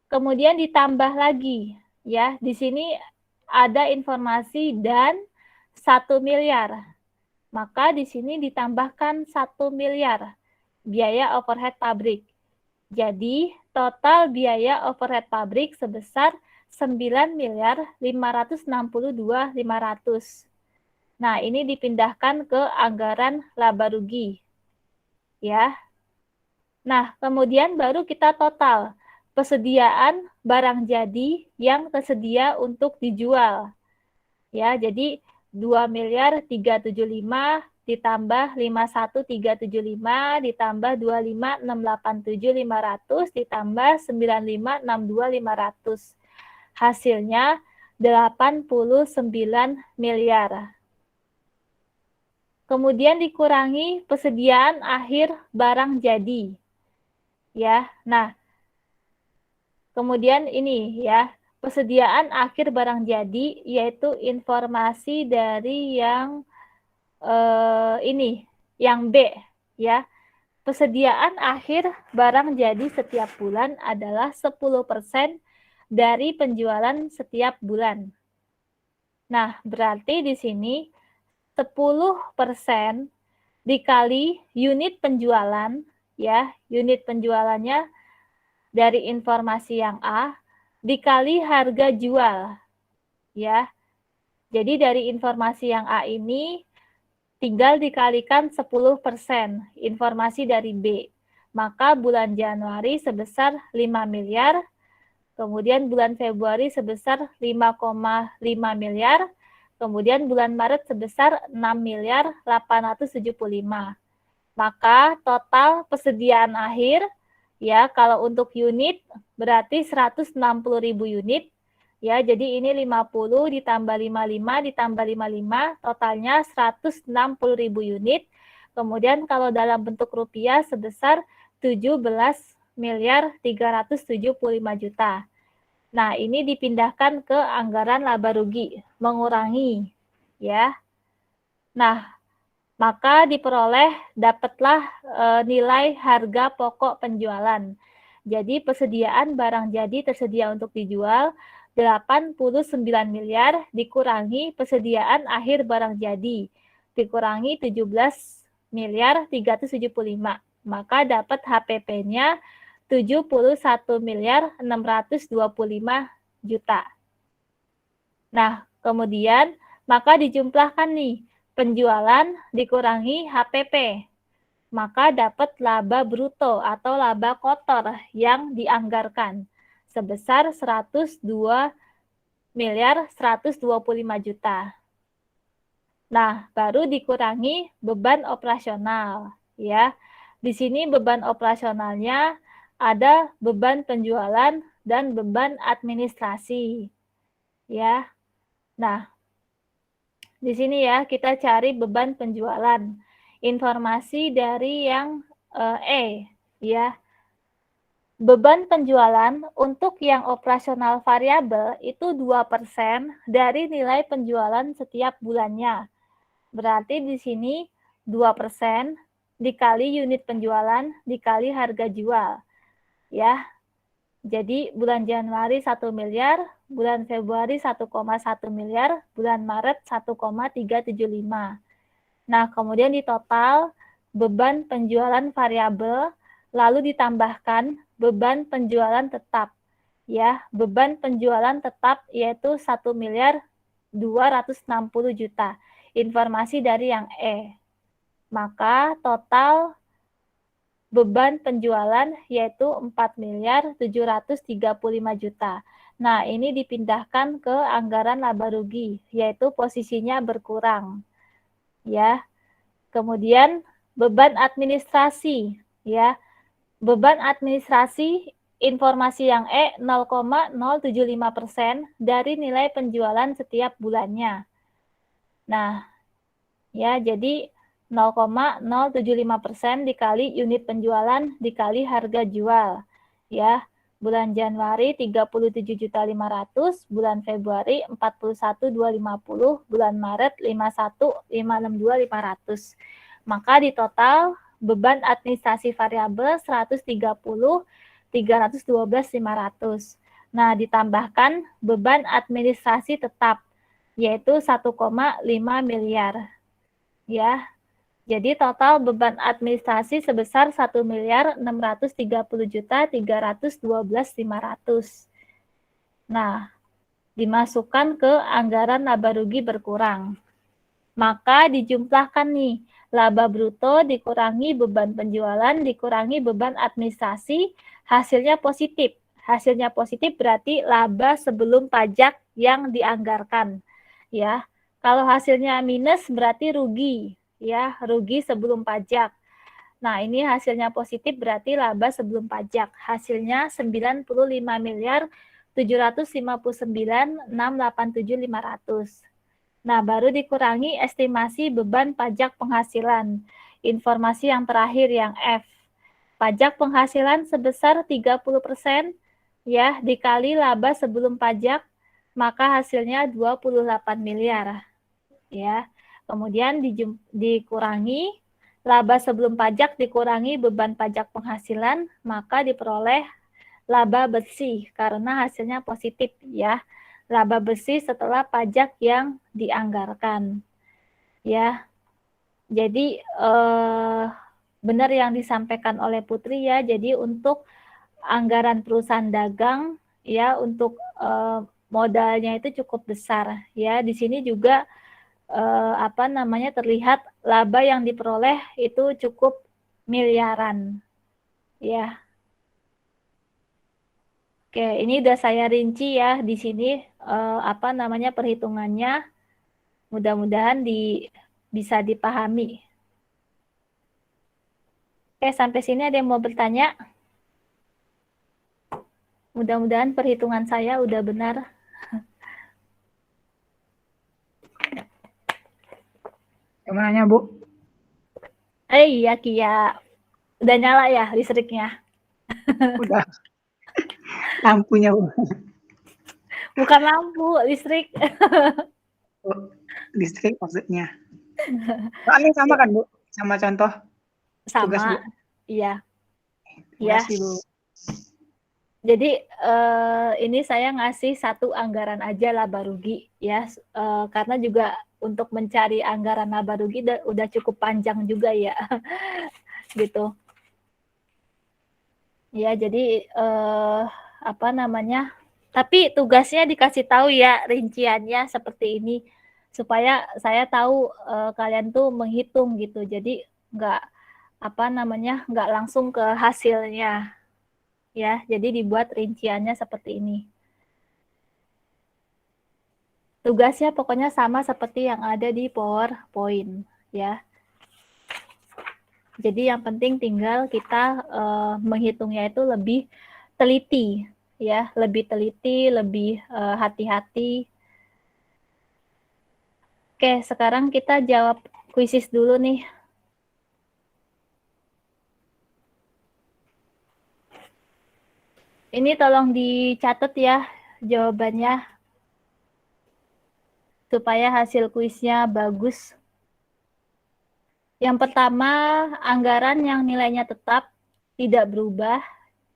kemudian ditambah lagi ya. Di sini ada informasi dan 1 miliar. Maka di sini ditambahkan 1 miliar biaya overhead pabrik. Jadi, total biaya overhead pabrik sebesar 9.562.500. Nah, ini dipindahkan ke anggaran laba rugi. Ya. Nah, kemudian baru kita total persediaan barang jadi yang tersedia untuk dijual. Ya, jadi 2.375 ditambah 51.375 ditambah 25.687.500 ditambah 95.62.500. Hasilnya 89 miliar. Kemudian dikurangi persediaan akhir barang jadi. Ya. Nah, kemudian ini ya, persediaan akhir barang jadi yaitu informasi dari yang ini, yang B ya. Persediaan akhir barang jadi setiap bulan adalah 10% dari penjualan setiap bulan. Nah, berarti di sini 10% dikali unit penjualan ya, unit penjualannya dari informasi yang A dikali harga jual ya. Jadi dari informasi yang A ini tinggal dikalikan 10% informasi dari B. Maka bulan Januari sebesar 5 miliar, kemudian bulan Februari sebesar 5,5 miliar, Kemudian bulan Maret sebesar 6.875. Maka total persediaan akhir ya kalau untuk unit berarti 160.000 unit. Ya, jadi ini 50 ditambah 55 ditambah 55 totalnya 160.000 unit. Kemudian kalau dalam bentuk rupiah sebesar 17.375 juta. Nah, ini dipindahkan ke anggaran laba rugi, mengurangi ya. Nah, maka dapatlah nilai harga pokok penjualan. Jadi persediaan barang jadi tersedia untuk dijual 89 miliar dikurangi persediaan akhir barang jadi dikurangi 17.375. Maka dapat HPP-nya 71.625 juta. Nah, kemudian maka dijumlahkan nih penjualan dikurangi HPP. Maka dapat laba bruto atau laba kotor yang dianggarkan sebesar 102.125 juta. Nah, baru dikurangi beban operasional ya. Di sini beban operasionalnya ada beban penjualan dan beban administrasi. Ya. Nah, di sini ya kita cari beban penjualan. Informasi dari yang E ya. Beban penjualan untuk yang operasional variabel itu 2% dari nilai penjualan setiap bulannya. Berarti di sini 2% dikali unit penjualan dikali harga jual. Ya. Jadi bulan Januari 1 miliar, bulan Februari 1,1 miliar, bulan Maret 1,375. Nah, kemudian di total beban penjualan variabel lalu ditambahkan beban penjualan tetap. Ya, beban penjualan tetap yaitu 1.260 juta. Informasi dari yang E. Maka total beban penjualan yaitu 4.735 juta. Nah, ini dipindahkan ke anggaran laba rugi, yaitu posisinya berkurang. Ya. Kemudian beban administrasi, ya. Beban administrasi informasi yang E 0,075% dari nilai penjualan setiap bulannya. Nah, ya jadi 0,075% dikali unit penjualan dikali harga jual. Ya, bulan Januari 37.500, bulan Februari 41.250, bulan Maret 51.562.500. Maka di total beban administrasi variabel 130.312.500. Nah, ditambahkan beban administrasi tetap yaitu 1,5 miliar. Ya. Jadi total beban administrasi sebesar 1.630.312.500. Nah, dimasukkan ke anggaran laba rugi berkurang. Maka dijumlahkan nih, laba bruto dikurangi beban penjualan dikurangi beban administrasi, hasilnya positif. Hasilnya positif berarti laba sebelum pajak yang dianggarkan. Ya. Kalau hasilnya minus berarti rugi. Ya, rugi sebelum pajak. Nah, ini hasilnya positif berarti laba sebelum pajak. Hasilnya 95.759.687.500. Nah, baru dikurangi estimasi beban pajak penghasilan. Informasi yang terakhir yang F. Pajak penghasilan sebesar 30% ya dikali laba sebelum pajak, maka hasilnya 28 miliar. Ya. Kemudian dikurangi laba sebelum pajak dikurangi beban pajak penghasilan, maka diperoleh laba bersih karena hasilnya positif ya. Laba bersih setelah pajak yang dianggarkan. Ya. Jadi benar yang disampaikan oleh Putri ya. Jadi untuk anggaran perusahaan dagang ya untuk modalnya itu cukup besar ya. Di sini juga terlihat laba yang diperoleh itu cukup miliaran ya. Oke, ini udah saya rinci ya di sini perhitungannya. Mudah-mudahan bisa dipahami. Oke, sampai sini ada yang mau bertanya? Mudah-mudahan perhitungan saya udah benar. Yang nanya, Bu? Iya, Kia. Udah nyala ya listriknya? Udah. Lampunya, Bu. Bukan lampu, listrik. Oh, listrik maksudnya. Soalnya sama kan, Bu? Sama contoh tugas, Bu? Sama, iya. Terima Ya. kasih, Bu. Jadi ini saya ngasih satu anggaran aja laba rugi ya, karena juga untuk mencari anggaran laba rugi udah cukup panjang juga ya, gitu. Ya, jadi apa namanya? Tapi tugasnya dikasih tahu ya rinciannya seperti ini supaya saya tahu kalian tuh menghitung gitu. Jadi nggak apa namanya nggak langsung ke hasilnya. Ya, jadi dibuat rinciannya seperti ini. Tugasnya pokoknya sama seperti yang ada di PowerPoint, ya. Jadi yang penting tinggal kita menghitungnya itu lebih teliti, ya, lebih teliti, lebih hati-hati. Oke, sekarang kita jawab kuisis dulu nih. Ini tolong dicatat ya jawabannya supaya hasil kuisnya bagus. Yang pertama, anggaran yang nilainya tetap, tidak berubah,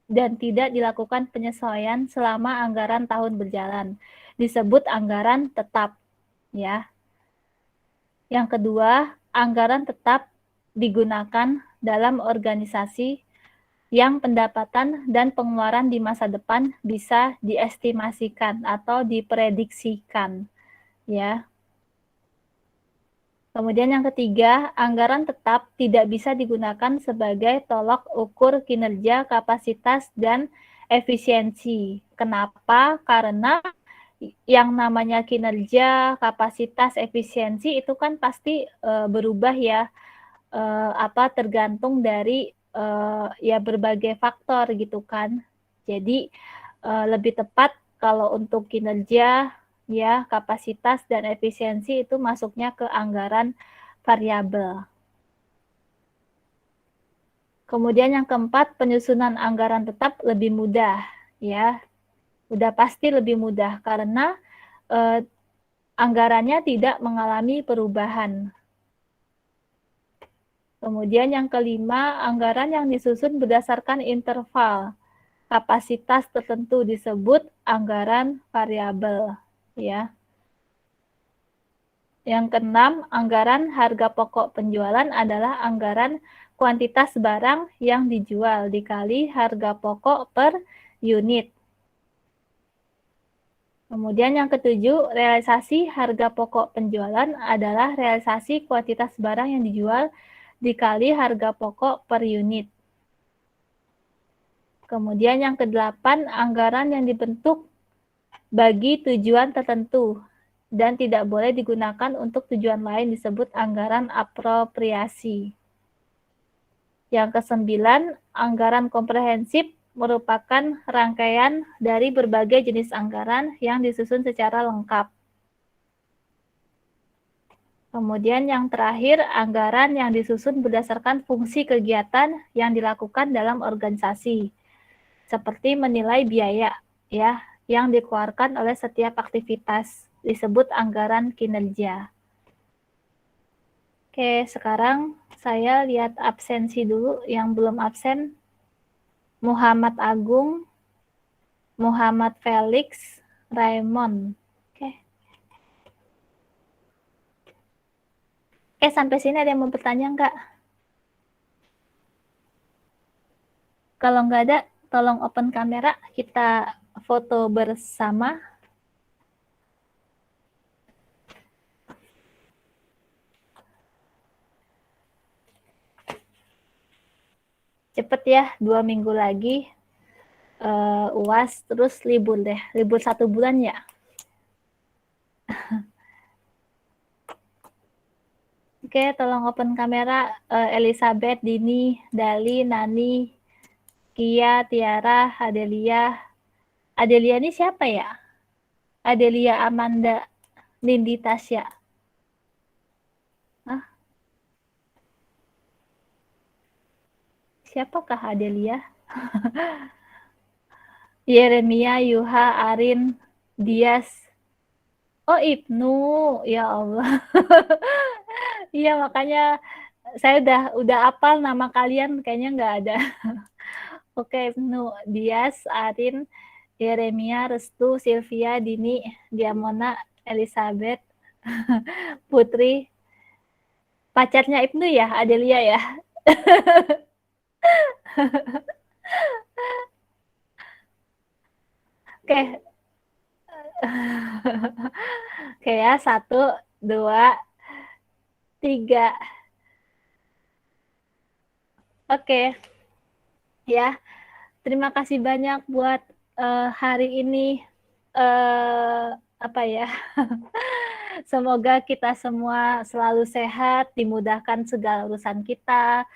dan tidak dilakukan penyesuaian selama anggaran tahun berjalan. Disebut anggaran tetap. Ya. Yang kedua, anggaran tetap digunakan dalam organisasi yang pendapatan dan pengeluaran di masa depan bisa diestimasikan atau diprediksikan. Ya. Kemudian yang ketiga, anggaran tetap tidak bisa digunakan sebagai tolok ukur kinerja, kapasitas, dan efisiensi. Kenapa? Karena yang namanya kinerja, kapasitas, efisiensi itu kan pasti berubah ya, tergantung dari ya berbagai faktor gitu kan. Jadi lebih tepat kalau untuk kinerja, ya, kapasitas dan efisiensi itu masuknya ke anggaran variabel. Kemudian yang keempat, penyusunan anggaran tetap lebih mudah, ya. Udah pasti lebih mudah karena anggarannya tidak mengalami perubahan. Kemudian yang kelima, anggaran yang disusun berdasarkan interval kapasitas tertentu disebut anggaran variabel. Ya. Yang keenam, anggaran harga pokok penjualan adalah anggaran kuantitas barang yang dijual dikali harga pokok per unit. Kemudian yang ketujuh, realisasi harga pokok penjualan adalah realisasi kuantitas barang yang dijual dikali harga pokok per unit. Kemudian yang kedelapan, anggaran yang dibentuk bagi tujuan tertentu dan tidak boleh digunakan untuk tujuan lain disebut anggaran apropriasi. Yang kesembilan, anggaran komprehensif merupakan rangkaian dari berbagai jenis anggaran yang disusun secara lengkap. Kemudian yang terakhir, anggaran yang disusun berdasarkan fungsi kegiatan yang dilakukan dalam organisasi, seperti menilai biaya, ya, yang dikeluarkan oleh setiap aktivitas disebut anggaran kinerja. Oke, sekarang saya lihat absensi dulu yang belum absen. Muhammad Agung, Muhammad Felix, Raymond. Oke. Sampai sini ada yang mau bertanya enggak? Kalau enggak ada, tolong open kamera, kita foto bersama. Cepet ya, 2 minggu lagi UAS, terus libur deh, libur 1 bulan ya. Oke, tolong open kamera. Elizabeth, Dini, Dali, Nani, Kia, Tiara, Adelia. Adelia ini siapa ya? Adelia Amanda, Nindi Tasya. Hah? Siapakah Adelia? Yeremia, Yuha, Arin, Dias. Oh, Ibnu. Ya Allah. Iya, makanya saya udah hafal nama kalian, kayaknya nggak ada. Oke, Ibnu, Dias, Arin, Yeremia, Restu, Sylvia, Dini, Diamona, Elizabeth, Putri. Pacarnya Ibnu ya, Adelia ya. Oke. Oke ya, 1, 2, 3. Oke. Ya, terima kasih banyak buat hari ini. Apa ya? Semoga kita semua selalu sehat, dimudahkan segala urusan kita,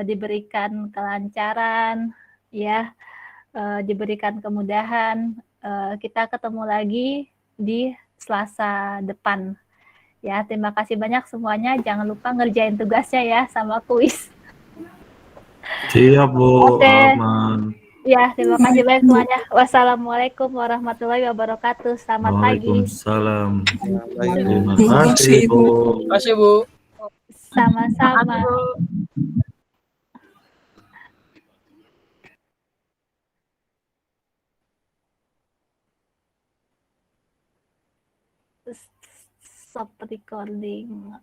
diberikan kelancaran, ya, diberikan kemudahan. Kita ketemu lagi di Selasa depan. Ya, terima kasih banyak semuanya. Jangan lupa ngerjain tugasnya ya sama kuis. Siap, Bu. Oke. Aman. Ya, terima kasih banyak semuanya. Wassalamualaikum warahmatullahi wabarakatuh. Selamat pagi. Waalaikumsalam. Terima Terima kasih, Bu. Terima kasih, Bu. Sama-sama. Stop recording.